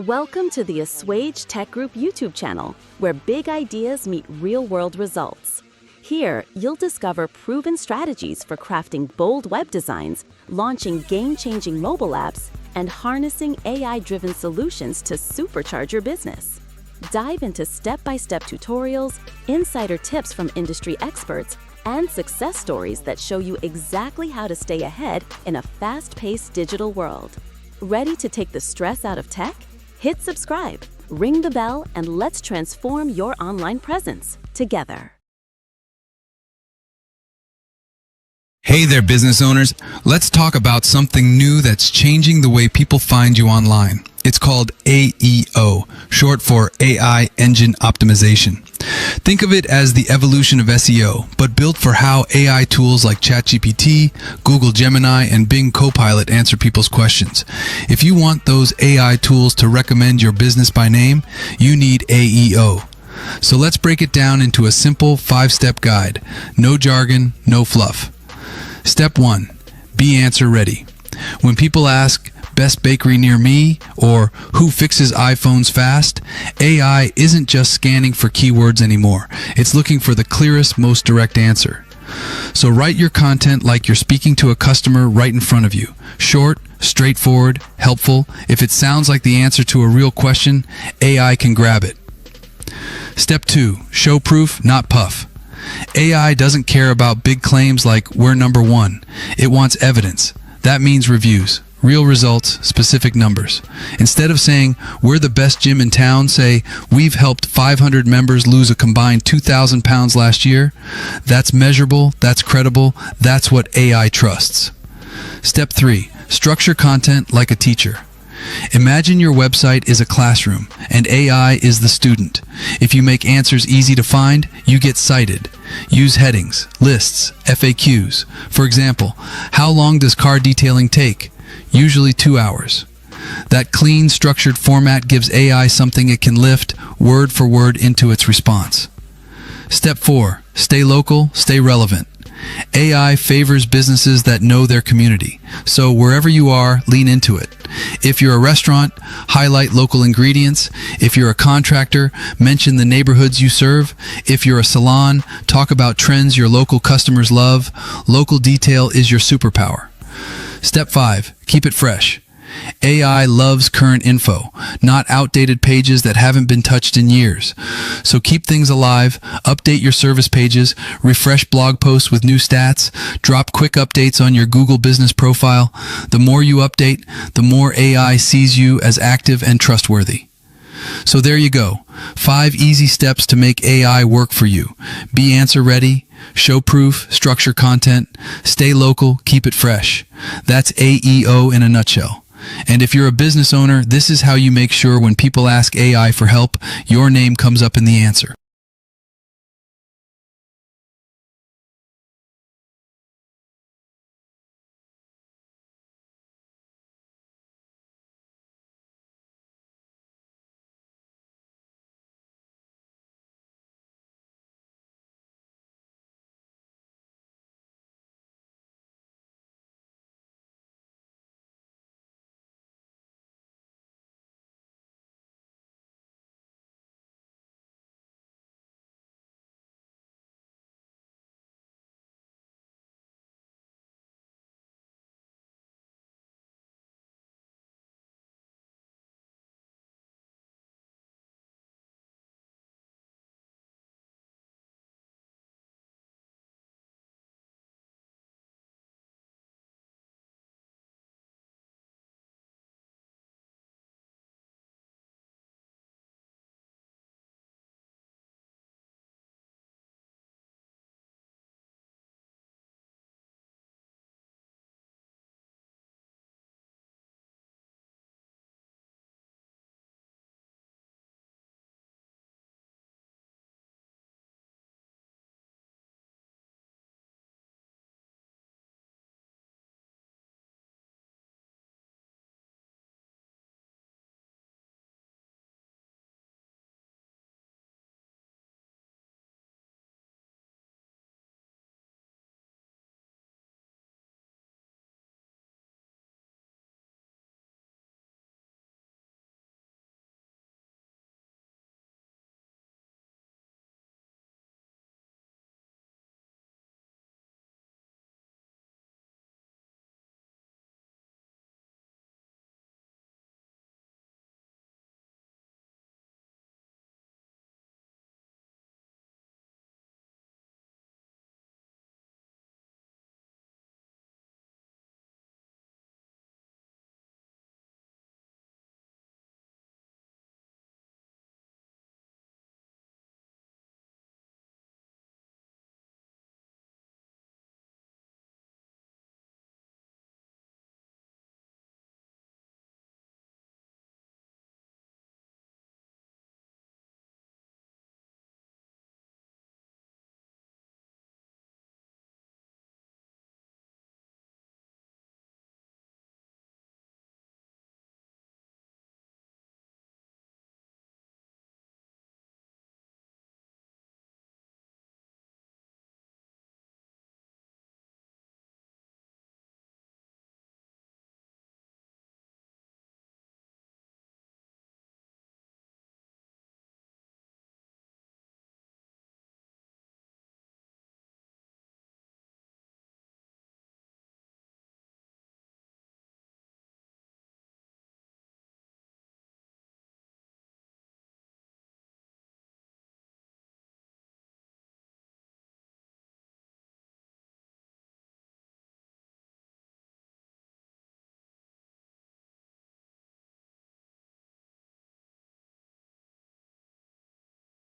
Welcome to the Assuage Tech Group YouTube channel, where big ideas meet real-world results. Here, you'll discover proven strategies for crafting bold web designs, launching game-changing mobile apps, and harnessing AI-driven solutions to supercharge your business. Dive into step-by-step tutorials, insider tips from industry experts, and success stories that show you exactly how to stay ahead in a fast-paced digital world. Ready to take the stress out of tech? Hit subscribe, ring the bell, and let's transform your online presence together. Hey there, business owners. Let's talk about something new that's changing the way people find you online. It's called AEO, short for AI Engine Optimization. Think of it as the evolution of SEO, but built for how AI tools like ChatGPT, Google Gemini, and Bing Copilot answer people's questions. If you want those AI tools to recommend your business by name, you need AEO. So let's break it down into a simple 5-step guide. No jargon, no fluff. Step 1. Be answer ready. When people ask, best bakery near me, or who fixes iPhones fast, AI isn't just scanning for keywords anymore. It's looking for the clearest, most direct answer. So write your content like you're speaking to a customer right in front of you. Short, straightforward, helpful. If it sounds like the answer to a real question, AI can grab it. Step 2. Show proof, not puff. AI doesn't care about big claims like we're number one. It wants evidence. That means reviews, real results, specific numbers. Instead of saying we're the best gym in town, say we've helped 500 members lose a combined 2,000 pounds last year. That's measurable, that's credible, that's what AI trusts. Step 3. Structure content like a teacher. Imagine your website is a classroom and AI is the student. If you make answers easy to find, you get cited. Use headings, lists, FAQs. For example, how long does car detailing take? Usually 2 hours. That clean, structured format gives AI something it can lift word for word into its response. Step 4. Stay local, stay relevant. AI favors businesses that know their community. So wherever you are, lean into it. If you're a restaurant, highlight local ingredients. If you're a contractor, mention the neighborhoods you serve. If you're a salon, talk about trends your local customers love. Local detail is your superpower. Step 5. Keep it fresh. AI loves current info, not outdated pages that haven't been touched in years. So keep things alive, update your service pages, refresh blog posts with new stats, drop quick updates on your Google business profile. The more you update, the more AI sees you as active and trustworthy. So there you go. 5 easy steps to make AI work for you. Be answer ready, show proof, structure content, stay local, keep it fresh. That's AEO in a nutshell. And if you're a business owner, this is how you make sure when people ask AI for help, your name comes up in the answer.